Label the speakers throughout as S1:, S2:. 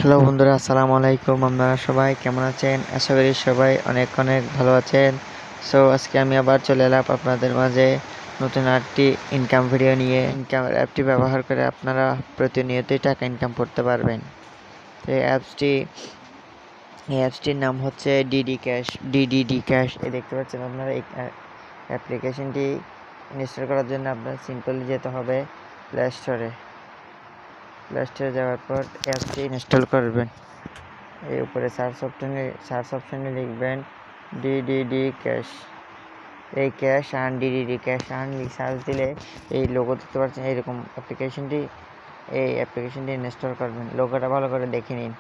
S1: Hello বন্ধুরা, আসসালামু আলাইকুম। আপনারা সবাই কেমন আছেন? আশা করি সবাই অনেক অনেক ভালো আছেন। সো আজকে আমি আবার চলে এলাম আপনাদের মাঝে নতুন আরেকটি ইনকাম ভিডিও নিয়ে। ইনকাম অ্যাপটি ব্যবহার করে আপনারা প্রতিনিয়তই টাকা ইনকাম করতে পারবেন। তো এই অ্যাপসটির নাম হচ্ছে ডিডি ক্যাশ। দেখতে পাচ্ছেন আপনারা এই অ্যাপ্লিকেশনটি ইনস্টল করার জন্য আপনার সিম্পলি যেতে হবে প্লে স্টোরে। যাওয়ার পর অ্যাপসটি ইনস্টল করবেন। এই উপরে সার্চ অপশনে লিখবেন ডিডি ক্যাশ। এই cash earn DD cash earn search দিলে এই লোগো দেখতে পাচ্ছেন। এইরকম এই অ্যাপ্লিকেশনটি ইনস্টল করবেন। লোগোটা ভালো করে দেখে নিন।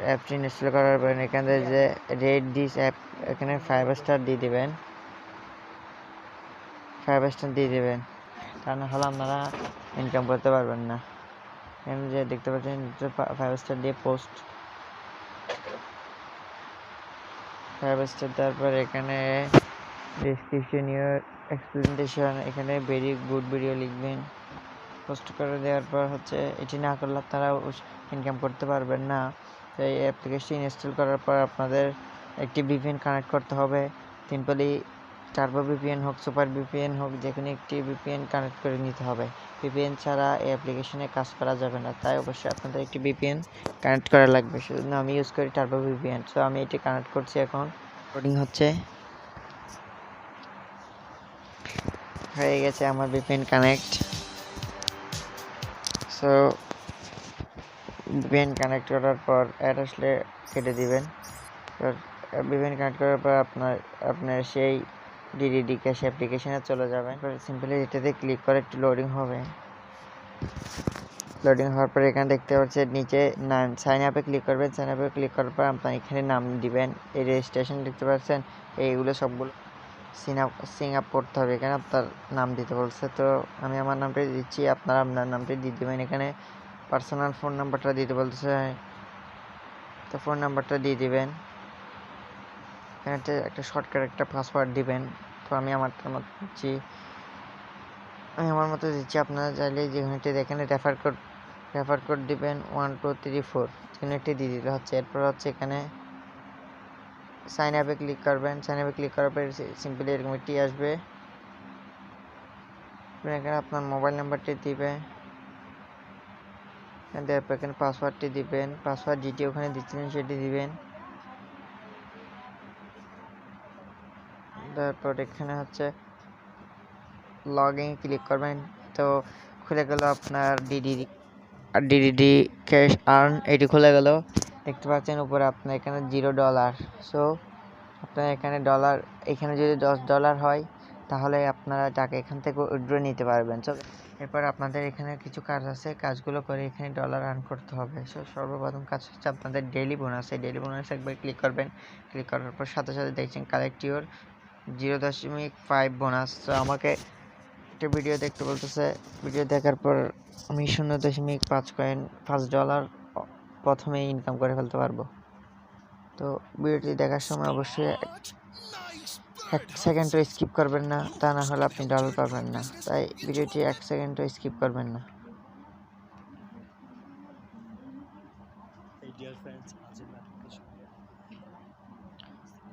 S1: অ্যাপটি ইনস্টল করার পর এখানে যে রেট দিস অ্যাপ, এখানে 5 স্টার দিয়ে দেবেন। তা না হলে আপনারা ইনকাম করতে পারবেন না। এখানে যে দেখতে পাচ্ছেন 5 স্টার দিয়ে পোস্ট 5 স্টার। তারপর এখানে ডেসক্রিপশন ইউর এক্সপ্লেনেশন, এখানে ভেরি গুড ভিডিও লিখবেন। পোস্ট করে দেওয়ার পর এটি না করলে আপনারা ইনকাম করতে পারবেন না। তো এই অ্যাপ্লিকেশন ইনস্টল করার পর আপনাদের একটি ভিপিএন কানেক্ট করতে হবে। সিম্পলি টার্বো ভিপিএন হোক, সুপার ভিপিএন হোক, যে কোনো একটি ভিপিএন কানেক্ট করে নিতে হবে। ভিপিএন ছাড়া এই অ্যাপ্লিকেশনে কাজ করা যাবে না, তাই অবশ্যই আপনাদের একটি ভিপিএন কানেক্ট করা লাগবে। সেজন্য আমি ইউজ করি টার্বো ভিপিএন। সো আমি এটি কানেক্ট করছি। এখন লোডিং হয়ে গেছে আমার VPN connect. So VPN connect করার পর অ্যাড আসলে কেটে দিবেন। ভিপিএন কানেক্ট করার পর আপনার সেই ডিডি ক্যাশ অ্যাপ্লিকেশনে চলে যাবেন। সিম্পলি এটাতে ক্লিক করে একটু লোডিং হবে। লোডিং হওয়ার পর এখানে দেখতে পাচ্ছেন নিচে সাইন আপে ক্লিক করবেন। সাইন আপে ক্লিক করার পর আপনার এখানে নাম দিবেন। এই রেজিস্ট্রেশন দেখতে পাচ্ছেন, এইগুলো সবগুলো সিং আপ করতে হবে। এখানে আপনার নাম দিতে বলছে, তো আমি আমার নামটা দিচ্ছি। আপনারা আপনার নামটি দিয়ে দেবেন। এখানে পার্সোনাল ফোন নাম্বারটা দিতে বলতেছে, তো ফোন নাম্বারটা দিয়ে দিবেন। এখানে একটা শর্টকাট একটা পাসওয়ার্ড দিবেন। তো আমি আমার মতো দিচ্ছি। আপনারা চাইলে যেখানে দেখেন রেফার কোড দিবেন 1 2 3 4, যেখানে একটি দিয়ে দিলে এরপর এখানে সাইন আপে ক্লিক করবেন। সাইন আপে ক্লিক করার পর সিম্পলি এরকম একটি আসবে। এখানে আপনার মোবাইল নাম্বারটি দিবে, তারপর এখানে পাসওয়ার্ডটি দিবেন। পাসওয়ার্ড যেটি ওখানে দিচ্ছিলেন সেটি দিবেন। তারপর এখানে লগ ইন ক্লিক করবেন। তো খুলে গেল আপনার ডিডি ক্যাশ আর্ন, এটি খুলে গেল। দেখতে পাচ্ছেন উপরে আপনার এখানে $0। সো আপনার এখানে যদি $10 হয় তাহলে আপনারা টাকা এখান থেকে উইথড্র নিতে পারবেন। সো এরপর আপনাদের এখানে কিছু কাজ আছে, কাজগুলো করে এখানে ডলার আর্ন করতে হবে। সো সর্বপ্রথম কাজ আপনাদের ডেইলি বোনাস। এই ডেইলি বোনাস একবার ক্লিক করবেন। ক্লিক করার পর সাথে দেখছেন কালেক্ট ইউর 0.5 বোনাস। তো আমাকে একটা ভিডিও দেখতে বলতেছে। ভিডিও দেখার পর আমি 0.5 কয়েন $5 প্রথমেই ইনকাম করে ফেলতে পারবো। তো ভিডিওটি দেখার সময় অবশ্যই 1 সেকেন্ডও স্কিপ করবেন না, তা না হলে আপনি ডলার পাবেন না। তাই ভিডিওটি 1 সেকেন্ডও স্কিপ করবেন না।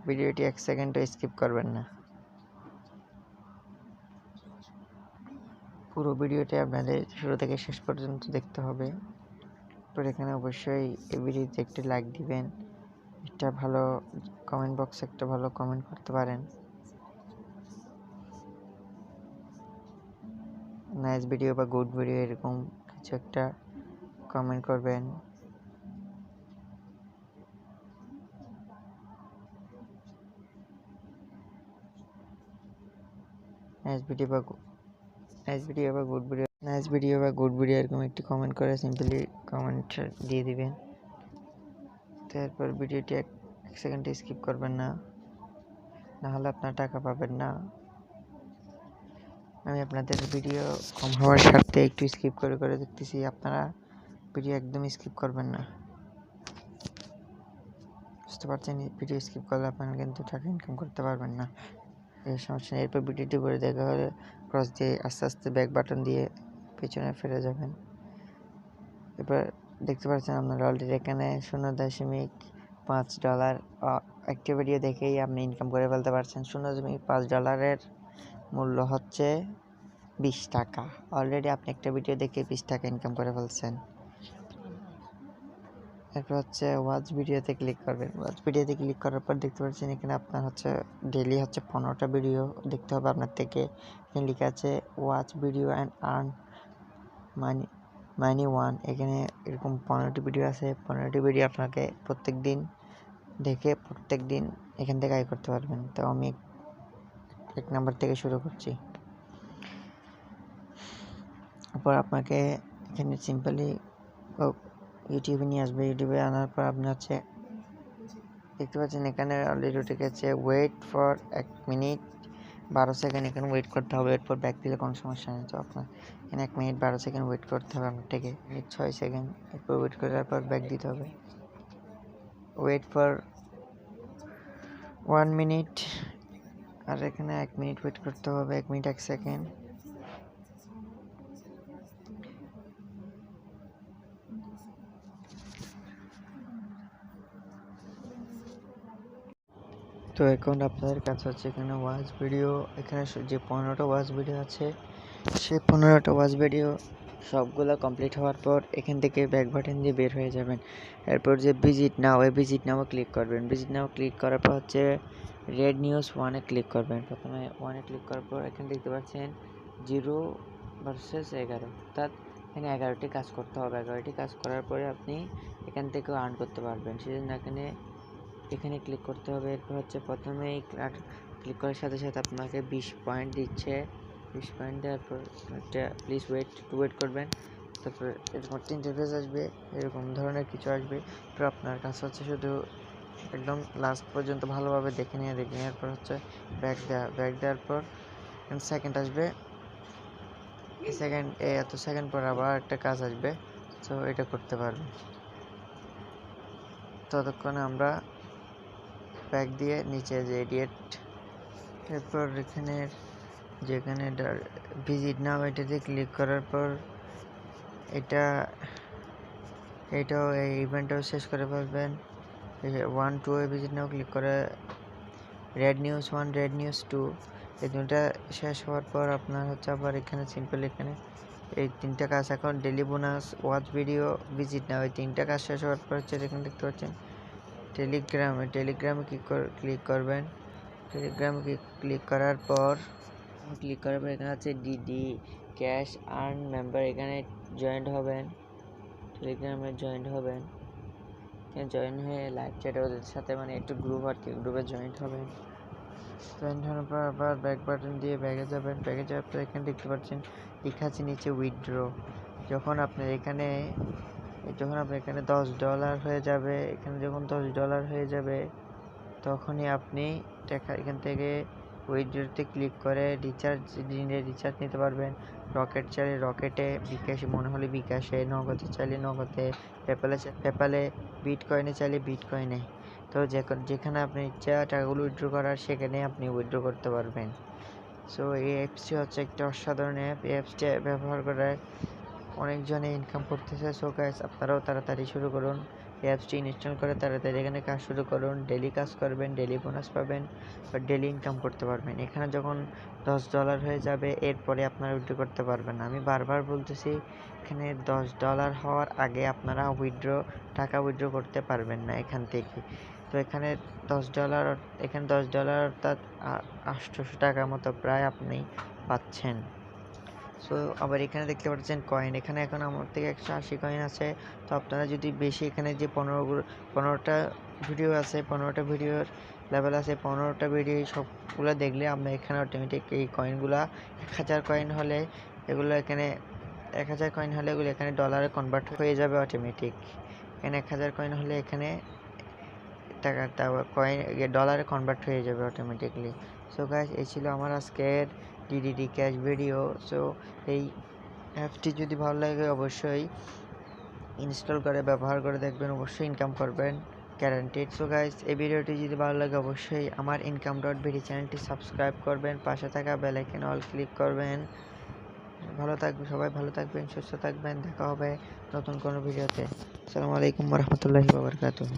S1: ভিডিওটি 1 সেকেন্ডও স্কিপ করবেন না। পুরো ভিডিওটি আপনাদের শুরু থেকে শেষ পর্যন্ত দেখতে হবে। তো এখানে অবশ্যই এই ভিডিওতে একটি লাইক দিবেন। একটা ভালো কমেন্ট বক্সে একটা ভালো কমেন্ট করতে পারেন। নাইস ভিডিও বা গুড ভিডিও এরকম কিছু একটা কমেন্ট করবেন। নাইস ভিডিও বা গুড ভিডিও এরকম একটি কমেন্ট করে সিম্পলি কমেন্ট দিয়ে দিবেন। তারপর ভিডিওটি 1 সেকেন্ড স্কিপ করবেন না, না হলে আপনার টাকা পাবেন না। আমি আপনাদের ভিডিও কম হওয়ার স্বার্থে একটু স্কিপ করে দেখতেছি। আপনারা ভিডিও একদম স্কিপ করবেন না, বুঝতে পারছেন? ভিডিও স্কিপ করলে আপনারা কিন্তু টাকা ইনকাম করতে পারবেন না। এই সমস্যা নেই। এরপর ভিডিওটি করে দেখা হলে ক্রস দিয়ে আস্তে আস্তে ব্যাক বাটন দিয়ে পেছনে ফিরে যাবেন। এবার দেখতে পাচ্ছেন আপনারা অলরেডি এখানে $0.5 একটি ভিডিও দেখেই আপনি ইনকাম করে ফেলতে পারছেন। $0.5 মূল্য হচ্ছে 20 টাকা। অলরেডি আপনি একটা ভিডিও দেখে 20 টাকা ইনকাম করে ফেলছেন। এরপর হচ্ছে ওয়াচ ভিডিওতে ক্লিক করবেন। ওয়াচ ভিডিওতে ক্লিক করার পর দেখতে পাচ্ছেন এখানে আপনার হচ্ছে ডেইলি হচ্ছে 15টা ভিডিও দেখতে হবে আপনার থেকে। এখানে লেখা আছে watch video and earn money one. এখানে এরকম 15টি ভিডিও আছে। 15টি ভিডিও আপনাকে প্রত্যেক দিন দেখে প্রত্যেক দিন এখান থেকে আয় করতে পারবেন। তো আমি 1 নাম্বার থেকে শুরু করছি। তারপর আপনাকে এখানে সিম্পলি ইউটিউবে নিয়ে আসবে। ইউটিউবে আনার পর আপনি হচ্ছে দেখতে পাচ্ছেন এখানে অলরেডি উঠে গেছে ওয়েট ফর 1 মিনিট 12 সেকেন্ড। এখানে ওয়েট করতে হবে। এরপর ব্যাক দিলে কোনো সমস্যা নেই। তো আপনার এখানে 1 মিনিট 12 সেকেন্ড ওয়েট করতে হবে আপনার থেকে। 6 সেকেন্ড এরপর ওয়েট করার পর ব্যাক দিতে হবে। ওয়েট ফর 1 মিনিট আর এখানে 1 মিনিট ওয়েট করতে হবে। 1 মিনিট 1 সেকেন্ড। তো এখন আপনাদের কাছে হচ্ছে এখানে ওয়াচ ভিডিও, এখানে যে 15টা ওয়াচ ভিডিও আছে সেই 15টা ওয়াচ ভিডিও সবগুলো কমপ্লিট হওয়ার পর এখান থেকে ব্যাক বাটন দিয়ে বের হয়ে যাবেন। এরপর যে ভিজিট নাও, এই ভিজিট নাও ক্লিক করবেন। ভিজিট নাও ক্লিক করার পর হচ্ছে রেড নিউজ 1-এ ক্লিক করবেন। প্রথমে 1-এ ক্লিক করার পর এখানে দেখতে পাচ্ছেন 0 ভার্সেস 11, অর্থাৎ এখানে 11টি কাজ করতে হবে। 11টি কাজ করার পরে আপনি এখান থেকেও আর্ন করতে পারবেন। সেজন্য এখানে ক্লিক করতে হবে। এরপর হচ্ছে প্রথমেই ক্লিক করার সাথে সাথে আপনাকে 20 পয়েন্ট দিচ্ছে। 20 পয়েন্ট দেওয়ার পর প্লিজ ওয়েট করবেন। তারপর এরকম ইন্টারফেস আসবে, এরকম ধরনের কিছু আসবে। তো আপনার কাছে হচ্ছে শুধু একদম লাস্ট পর্যন্ত ভালোভাবে দেখে নেওয়ার পর হচ্ছে ব্যাক দেওয়ার পর সেকেন্ড আসবে। এত সেকেন্ড পর আবার একটা কাজ আসবে। তো এটা করতে পারবেন। ততক্ষণে আমরা ব্যাক দিয়ে নিচে যে এডিট, এরপর যেখানে ভিজিট নাও এটাতে ক্লিক করার পর এটাও এই ইভেন্টটাও শেষ করে ফেলবেন। 1-2 এ ভিজিট নাও ক্লিক করে রেড নিউজ 1 রেড নিউজ 2 এই দুটো শেষ হওয়ার পর আপনার হচ্ছে আবার এখানে সিম্পল এখানে এই 3টা কাজ এখন daily bonus watch video visit now এই 3টা কাজ শেষ হওয়ার পর হচ্ছে এখানে দেখতে পাচ্ছেন টেলিগ্রামে ক্লিক করবেন। টেলিগ্রামে ক্লিক করার পর এখানে আছে ডিডি ক্যাশ আর্ন মেম্বার, এখানে জয়েন্ট হবেন। টেলিগ্রামে জয়েন্ট হবেন। এখানে জয়েন হয়ে লাইভ চ্যাটে ওদের সাথে মানে একটু গ্রুপ আর কি গ্রুপে জয়েন্ট হবেন। জয়েন্ট হওয়ার পর আবার ব্যাক বাটন দিয়ে ব্যাগে যাবেন। ব্যাগে যাওয়ার পর এখানে দেখতে পাচ্ছেন লেখা আছে নিচে উইথড্র। যখন আপনার এখানে $10 হয়ে যাবে, এখানে যখন $10 হয়ে যাবে তখনই আপনি এখান থেকে উইথড্রতে ক্লিক করে রিচার্জ নিতে পারবেন। রকেট চাইলে রকেটে, বিকাশে মনে হলে বিকাশে, নগদে চাইলে নগদে, পেপ্যালে, বিটকয়েনে চাইলে বিটকয়েনে। তো যেখানে আপনি ইচ্ছা টাকাগুলো উইথড্র করার সেখানে আপনি উইথড্র করতে পারবেন। সো এই অ্যাপসটি হচ্ছে একটা অসাধারণ অ্যাপ। এই অ্যাপসটি ব্যবহার করে অনেকজনে ইনকাম করতেছে। সো গাইস আপনারাও তাড়াতাড়ি শুরু করুন। এই অ্যাপসটি ইনস্টল করে তাড়াতাড়ি এখানে কাজ শুরু করুন। ডেলি কাজ করবেন, ডেলি বোনাস পাবেন বা ডেলি ইনকাম করতে পারবেন। এখানে যখন $10 হয়ে যাবে এরপরে আপনারা উইথড্র করতে পারবেন। আমি বারবার বলতেছি এখানে $10 হওয়ার আগে আপনারা টাকা উইথড্র করতে পারবেন না এখান থেকে। তো এখানে $10 অর্থাৎ 800 টাকার মতো প্রায় আপনি পাচ্ছেন। সো আবার এখানে দেখতে পাচ্ছেন কয়েন, এখানে এখন আমার থেকে 180 কয়েন আছে। তো আপনারা যদি বেশি এখানে যে 15টা ভিডিও আছে, 15টা ভিডিওর লেভেল আছে, 15টা ভিডিও সবগুলো দেখলে আমরা এখানে অটোমেটিক এই কয়েনগুলা 1000 কয়েন হলে এগুলো এখানে 1000 কয়েন হলে এগুলো এখানে ডলারে কনভার্ট হয়ে যাবে অটোমেটিক। এখানে 1000 কয়েন হলে এখানে ডলারে কনভার্ট হয়ে যাবে অটোমেটিকলি। সো গাইস এই ছিল আমার আজকের ডিডি ক্যাশ ভিডিও। সো এই অ্যাপটি যদি ভালো লাগে অবশ্যই ইনস্টল করে ব্যবহার করে দেখবেন, অবশ্যই ইনকাম করবেন গ্যারান্টিড। সো গাইস এই ভিডিওটি যদি ভালো লাগে অবশ্যই আমার ইনকাম.ভিডি চ্যানেলটি সাবস্ক্রাইব করবেন, পাশে থাকা বেল আইকন অল ক্লিক করবেন। সবাই ভালো থাকবেন, সুস্থ থাকবেন। দেখা হবে নতুন কোনো ভিডিওতে। আসসালামু আলাইকুম ওয়া রাহমাতুল্লাহি ওয়া বারাকাতুহু।